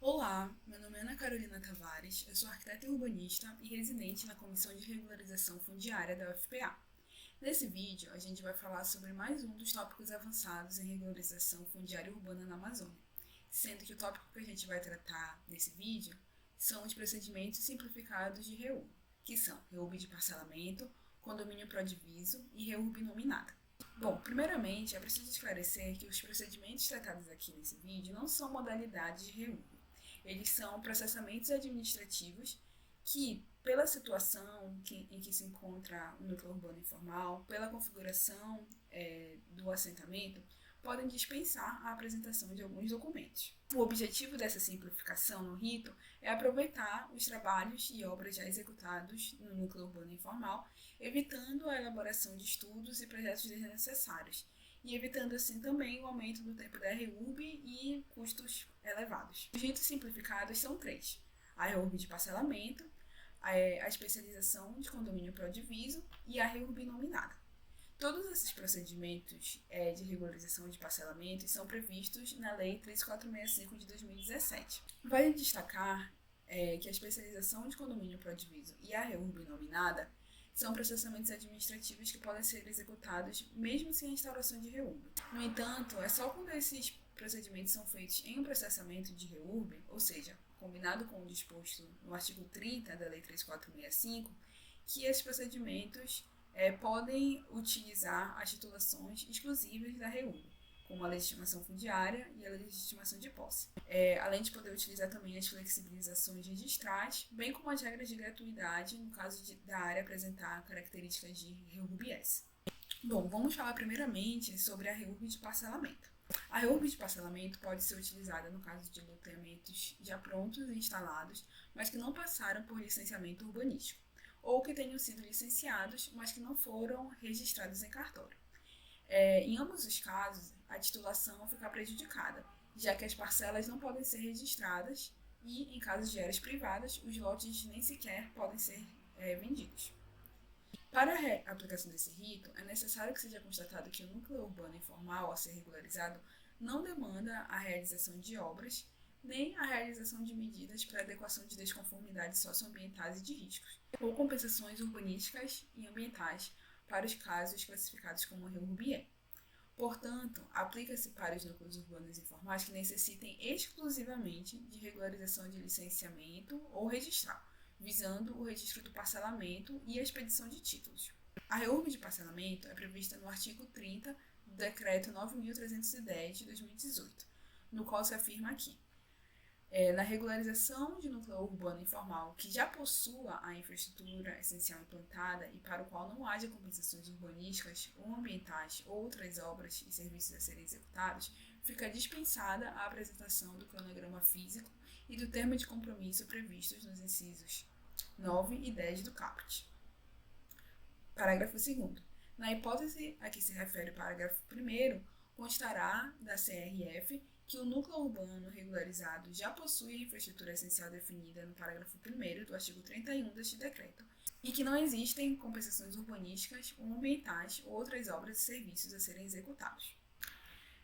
Olá, meu nome é Ana Carolina Tavares, eu sou arquiteta urbanista e residente na Comissão de Regularização Fundiária da UFPA. Nesse vídeo, a gente vai falar sobre mais um dos tópicos avançados em regularização fundiária urbana na Amazônia, sendo que o tópico que a gente vai tratar nesse vídeo são os procedimentos simplificados de REURB, que são REURB de parcelamento, condomínio prodiviso e REURB nominada. Bom, primeiramente, é preciso esclarecer que os procedimentos tratados aqui nesse vídeo não são modalidades de REURB. Eles são processamentos administrativos que, pela situação em que se encontra o núcleo urbano informal, pela configuração do assentamento, podem dispensar a apresentação de alguns documentos. O objetivo dessa simplificação no rito é aproveitar os trabalhos e obras já executados no núcleo urbano informal, evitando a elaboração de estudos e projetos desnecessários, e evitando assim também o aumento do tempo da REURB e custos elevados. Os ritos simplificados são três: a REURB de parcelamento, a especialização de condomínio prodiviso e a REURB nominada. Todos esses procedimentos de regularização de parcelamento são previstos na Lei 3465 de 2017. Vale destacar que a especialização de condomínio prodiviso e a REURB nominada são processamentos administrativos que podem ser executados mesmo sem a instauração de REURB. No entanto, é só quando esses procedimentos são feitos em um processamento de REURB, ou seja, combinado com o disposto no artigo 30 da Lei 3465, que esses procedimentos podem utilizar as titulações exclusivas da REURB, como a legitimação fundiária e a legitimação de posse, além de poder utilizar também as flexibilizações registrais, bem como as regras de gratuidade no caso da área apresentar características de REURB-S. Bom, vamos falar primeiramente sobre a REURB de parcelamento. A REURB de parcelamento pode ser utilizada no caso de loteamentos já prontos e instalados, mas que não passaram por licenciamento urbanístico, ou que tenham sido licenciados, mas que não foram registrados em cartório. Em ambos os casos, a titulação fica prejudicada, já que as parcelas não podem ser registradas e, em casos de áreas privadas, os lotes nem sequer podem ser vendidos. Para a aplicação desse rito, é necessário que seja constatado que o núcleo urbano informal a ser regularizado não demanda a realização de obras, nem a realização de medidas para adequação de desconformidades socioambientais e de riscos, ou compensações urbanísticas e ambientais para os casos classificados como REURB-E. Portanto, aplica-se para os núcleos urbanos informais que necessitem exclusivamente de regularização de licenciamento ou registral, visando o registro do parcelamento e a expedição de títulos. A REURB de parcelamento é prevista no artigo 30 do Decreto 9.310 de 2018, no qual se afirma que na regularização de núcleo urbano informal que já possua a infraestrutura essencial implantada e para o qual não haja compensações urbanísticas ou ambientais ou outras obras e serviços a serem executados, fica dispensada a apresentação do cronograma físico e do termo de compromisso previstos nos incisos 9 e 10 do caput. Parágrafo 2º. Na hipótese a que se refere o parágrafo 1º, constará da CRF que o núcleo urbano regularizado já possui a infraestrutura essencial definida no parágrafo 1º do artigo 31 deste decreto e que não existem compensações urbanísticas ou ambientais ou outras obras e serviços a serem executados.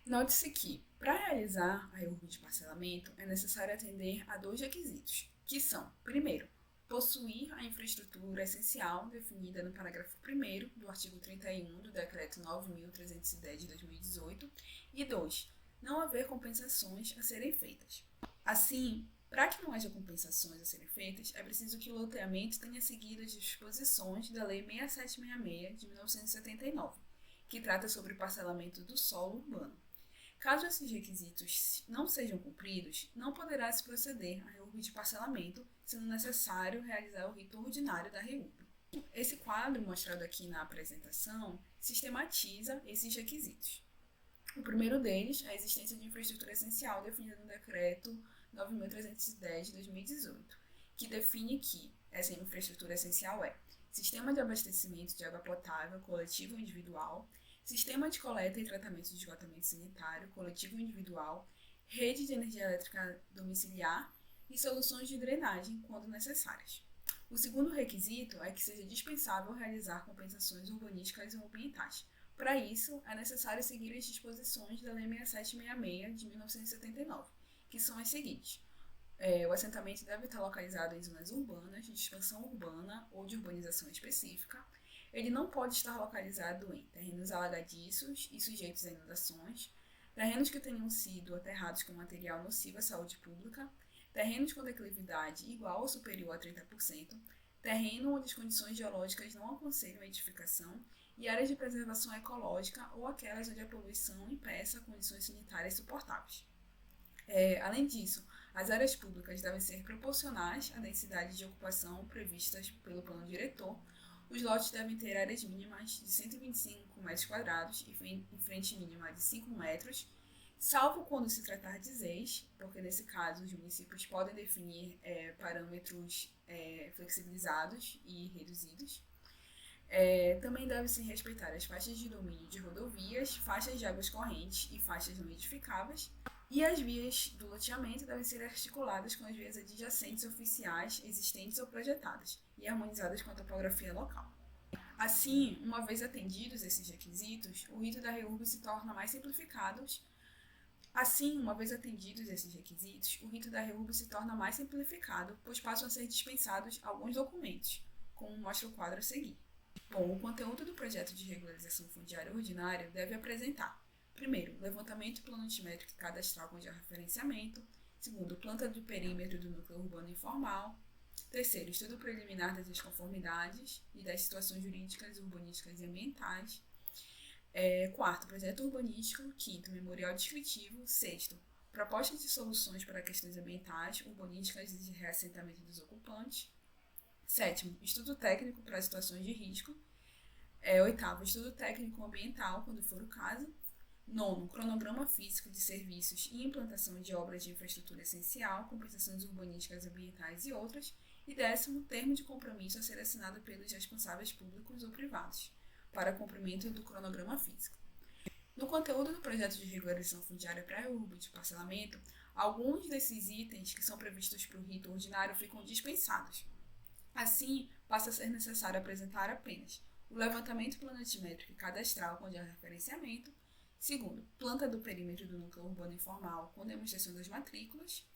Note-se que, para realizar a REURB de parcelamento, é necessário atender a dois requisitos, que são, primeiro, possuir a infraestrutura essencial definida no parágrafo 1º do artigo 31 do Decreto 9.310 de 2018 e 2. Não haver compensações a serem feitas. Assim, para que não haja compensações a serem feitas, é preciso que o loteamento tenha seguido as disposições da Lei 6766 de 1979, que trata sobre o parcelamento do solo urbano. Caso esses requisitos não sejam cumpridos, não poderá se proceder à REURB de parcelamento, sendo necessário realizar o rito ordinário da REURB. Esse quadro mostrado aqui na apresentação sistematiza esses requisitos. O primeiro deles é a existência de infraestrutura essencial definida no Decreto 9.310 de 2018, que define que essa infraestrutura essencial é sistema de abastecimento de água potável coletivo ou individual, sistema de coleta e tratamento de esgotamento sanitário coletivo ou individual, rede de energia elétrica domiciliar e soluções de drenagem, quando necessárias. O segundo requisito é que seja dispensável realizar compensações urbanísticas ou ambientais. Para isso, é necessário seguir as disposições da Lei 6766 de 1979, que são as seguintes. O assentamento deve estar localizado em zonas urbanas, de expansão urbana ou de urbanização específica. Ele não pode estar localizado em terrenos alagadiços e sujeitos a inundações, terrenos que tenham sido aterrados com material nocivo à saúde pública, terrenos com declividade igual ou superior a 30%, terreno onde as condições geológicas não aconselham a edificação e áreas de preservação ecológica ou aquelas onde a poluição impeça condições sanitárias suportáveis. Além disso, as áreas públicas devem ser proporcionais à densidade de ocupação previstas pelo plano diretor. Os lotes devem ter áreas mínimas de 125 metros quadrados e frente mínima de 5 metros, salvo quando se tratar de ZEIs, porque nesse caso os municípios podem definir parâmetros flexibilizados e reduzidos. Também deve-se respeitar as faixas de domínio de rodovias, faixas de águas correntes e faixas não edificáveis, e as vias do loteamento devem ser articuladas com as vias adjacentes oficiais existentes ou projetadas e harmonizadas com a topografia local. Assim, uma vez atendidos esses requisitos, o rito da REURB se torna mais simplificado, pois passam a ser dispensados alguns documentos, como mostra o quadro a seguir. Bom, o conteúdo do projeto de regularização fundiária ordinário deve apresentar: primeiro, levantamento planimétrico e cadastral com georreferenciamento. Segundo, planta do perímetro do núcleo urbano informal. Terceiro, estudo preliminar das desconformidades e das situações jurídicas, urbanísticas e ambientais. Quarto, projeto urbanístico. Quinto, memorial descritivo. Sexto, propostas de soluções para questões ambientais, urbanísticas e de reassentamento dos ocupantes. Sétimo, estudo técnico para situações de risco. Oitavo, estudo técnico ambiental, quando for o caso. Nono, cronograma físico de serviços e implantação de obras de infraestrutura essencial, compensações urbanísticas, ambientais e outras. E décimo, termo de compromisso a ser assinado pelos responsáveis públicos ou privados, para cumprimento do cronograma físico. No conteúdo do projeto de regularização fundiária pré-REURB de parcelamento, alguns desses itens que são previstos para o rito ordinário ficam dispensados. Assim, passa a ser necessário apresentar apenas o levantamento planimétrico e cadastral com georreferenciamento. Segundo, planta do perímetro do núcleo urbano informal com demonstração das matrículas.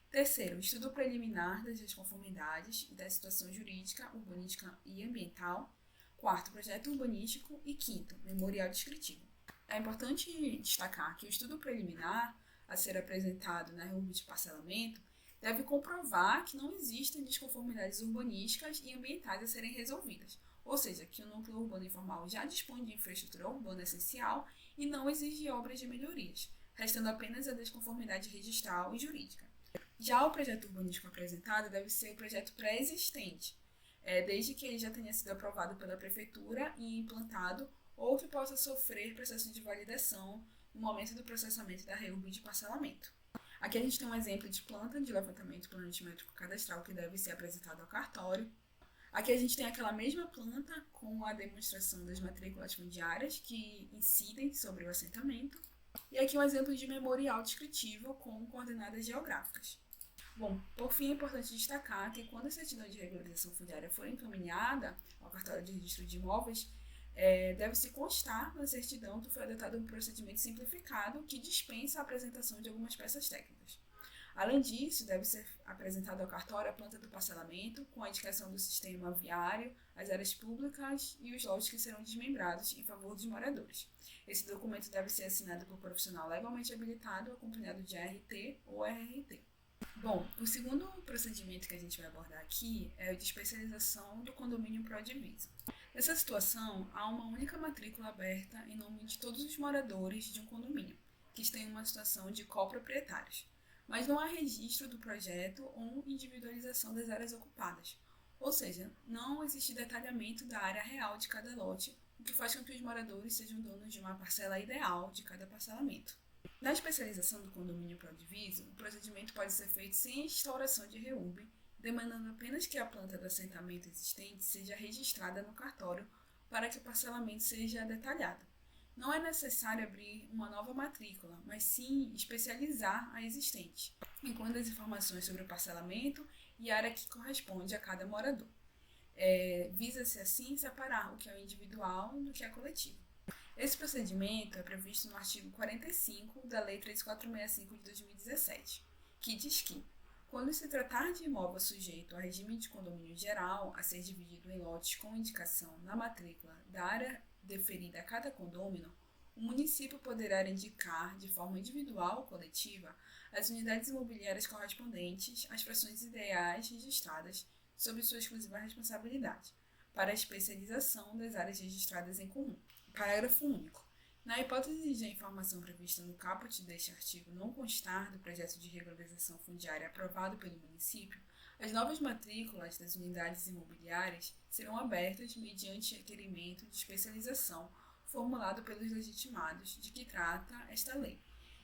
Terceiro, estudo preliminar das desconformidades e da situação jurídica, urbanística e ambiental. Quarto, projeto urbanístico. E quinto, memorial descritivo. É importante destacar que o estudo preliminar a ser apresentado na REURB de parcelamento deve comprovar que não existem desconformidades urbanísticas e ambientais a serem resolvidas, ou seja, que o núcleo urbano informal já dispõe de infraestrutura urbana essencial e não exige obras de melhorias, restando apenas a desconformidade registral e jurídica. Já o projeto urbanístico apresentado deve ser o projeto pré-existente, desde que ele já tenha sido aprovado pela prefeitura e implantado, ou que possa sofrer processo de validação no momento do processamento da REURB de parcelamento. Aqui a gente tem um exemplo de planta de levantamento planimétrico cadastral que deve ser apresentado ao cartório. Aqui a gente tem aquela mesma planta com a demonstração das matrículas fundiárias que incidem sobre o assentamento. E aqui um exemplo de memorial descritivo com coordenadas geográficas. Bom, por fim, é importante destacar que quando a certidão de regularização fundiária for encaminhada ao cartório de registro de imóveis, deve-se constar na certidão que foi adotado um procedimento simplificado que dispensa a apresentação de algumas peças técnicas. Além disso, deve ser apresentado ao cartório a planta do parcelamento, com a indicação do sistema viário, as áreas públicas e os lotes que serão desmembrados em favor dos moradores. Esse documento deve ser assinado por profissional legalmente habilitado, acompanhado de ART ou RRT. Bom, o segundo procedimento que a gente vai abordar aqui é o de especialização do condomínio pró-diviso. Nessa situação, há uma única matrícula aberta em nome de todos os moradores de um condomínio, que estão em uma situação de coproprietários, mas não há registro do projeto ou individualização das áreas ocupadas, ou seja, não existe detalhamento da área real de cada lote, o que faz com que os moradores sejam donos de uma parcela ideal de cada parcelamento. Na especialização do condomínio pró-diviso, o procedimento pode ser feito sem instauração de REURB, demandando apenas que a planta do assentamento existente seja registrada no cartório para que o parcelamento seja detalhado. Não é necessário abrir uma nova matrícula, mas sim especializar a existente, incluindo as informações sobre o parcelamento e a área que corresponde a cada morador. Visa-se assim separar o que é individual do que é coletivo. Esse procedimento é previsto no artigo 45 da Lei 3465 de 2017, que diz que Quando se tratar de imóvel sujeito ao regime de condomínio geral, a ser dividido em lotes com indicação na matrícula da área deferida a cada condômino, o município poderá indicar, de forma individual ou coletiva, as unidades imobiliárias correspondentes às frações ideais registradas sob sua exclusiva responsabilidade, para a especialização das áreas registradas em comum. Parágrafo único. Na hipótese de a informação prevista no caput deste artigo não constar do projeto de regularização fundiária aprovado pelo município, as novas matrículas das unidades imobiliárias serão abertas mediante requerimento de especialização formulado pelos legitimados de que trata esta lei,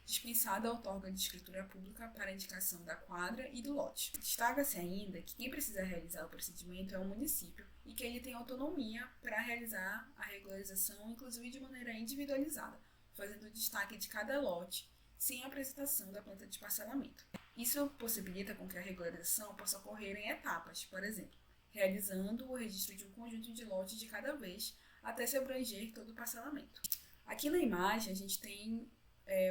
dispensada a outorga de escritura pública para indicação da quadra e do lote. Destaca-se ainda que quem precisa realizar o procedimento é o município e que ele tem autonomia para realizar a regularização, inclusive de maneira individualizada, fazendo destaque de cada lote, sem a apresentação da planta de parcelamento. Isso possibilita com que a regularização possa ocorrer em etapas, por exemplo, realizando o registro de um conjunto de lotes de cada vez, até se abranger todo o parcelamento. Aqui na imagem a gente tem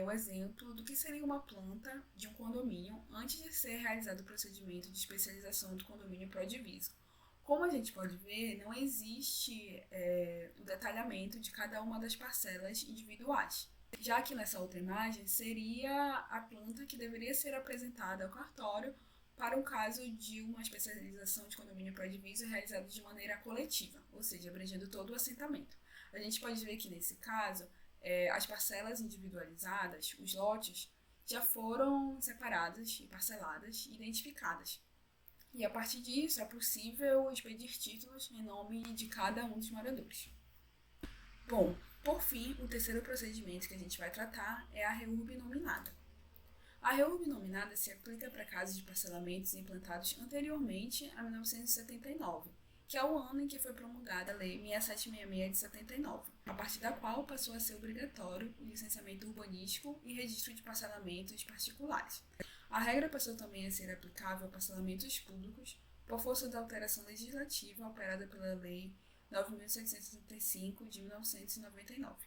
o exemplo do que seria uma planta de um condomínio antes de ser realizado o procedimento de especialização do condomínio pró-diviso. Como a gente pode ver, não existe o detalhamento de cada uma das parcelas individuais. Já que nessa outra imagem seria a planta que deveria ser apresentada ao cartório para o caso de uma especialização de condomínio pró-diviso realizado de maneira coletiva, ou seja, abrangendo todo o assentamento. A gente pode ver que nesse caso, as parcelas individualizadas, os lotes, já foram separadas e parceladas e identificadas. E a partir disso é possível expedir títulos em nome de cada um dos moradores. Bom, por fim, o terceiro procedimento que a gente vai tratar é a REURB nominada. A REURB nominada se aplica para casos de parcelamentos implantados anteriormente a 1979, que é o ano em que foi promulgada a Lei 6766 de 79, a partir da qual passou a ser obrigatório o licenciamento urbanístico e registro de parcelamentos particulares. A regra passou também a ser aplicável a parcelamentos públicos por força da alteração legislativa operada pela Lei 9.765 de 1999.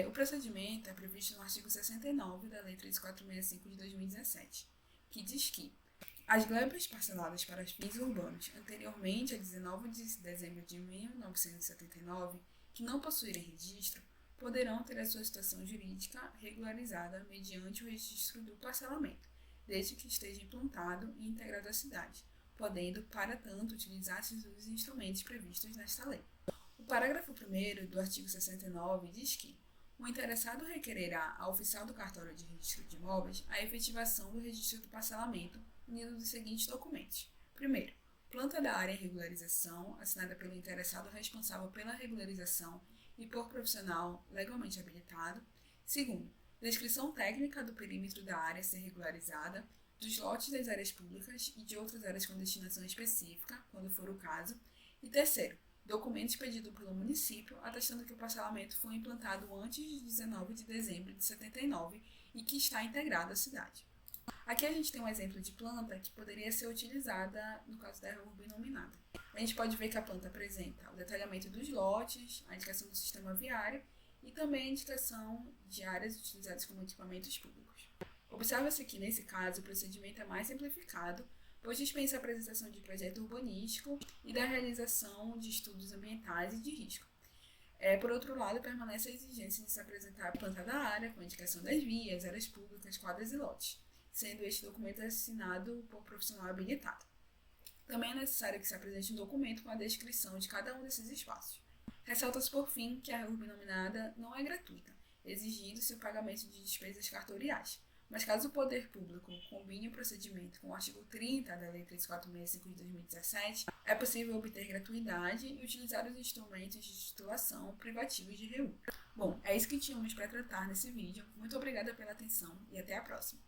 O procedimento é previsto no artigo 69 da Lei 3465 de 2017, que diz que as glebas parceladas para fins urbanos anteriormente a 19 de dezembro de 1979, que não possuírem registro, poderão ter a sua situação jurídica regularizada mediante o registro do parcelamento, desde que esteja implantado e integrado à cidade, podendo, para tanto, utilizar-se dos instrumentos previstos nesta lei. O parágrafo 1º do artigo 69 diz que o interessado requererá ao oficial do cartório de registro de imóveis a efetivação do registro do parcelamento unido dos seguintes documentos. Primeiro, planta da área em regularização, assinada pelo interessado responsável pela regularização e por profissional legalmente habilitado. Segundo, descrição técnica do perímetro da área a ser regularizada, dos lotes das áreas públicas e de outras áreas com destinação específica, quando for o caso. E terceiro, documento expedido pelo município atestando que o parcelamento foi implantado antes de 19 de dezembro de 79 e que está integrado à cidade. Aqui a gente tem um exemplo de planta que poderia ser utilizada no caso da REURB nominada. A gente pode ver que a planta apresenta o detalhamento dos lotes, a indicação do sistema viário e também a indicação de áreas utilizadas como equipamentos públicos. Observa-se que, nesse caso, o procedimento é mais simplificado, pois dispensa a apresentação de projeto urbanístico e da realização de estudos ambientais e de risco. Por outro lado, permanece a exigência de se apresentar a planta da área, com a indicação das vias, áreas públicas, quadras e lotes, sendo este documento assinado por profissional habilitado. Também é necessário que se apresente um documento com a descrição de cada um desses espaços. Ressalta-se, por fim, que a REURB nominada não é gratuita, exigindo-se o pagamento de despesas cartoriais. Mas caso o poder público combine o procedimento com o artigo 30 da Lei 3465 de 2017, é possível obter gratuidade e utilizar os instrumentos de titulação privativos de REURB. Bom, é isso que tínhamos para tratar nesse vídeo. Muito obrigada pela atenção e até a próxima.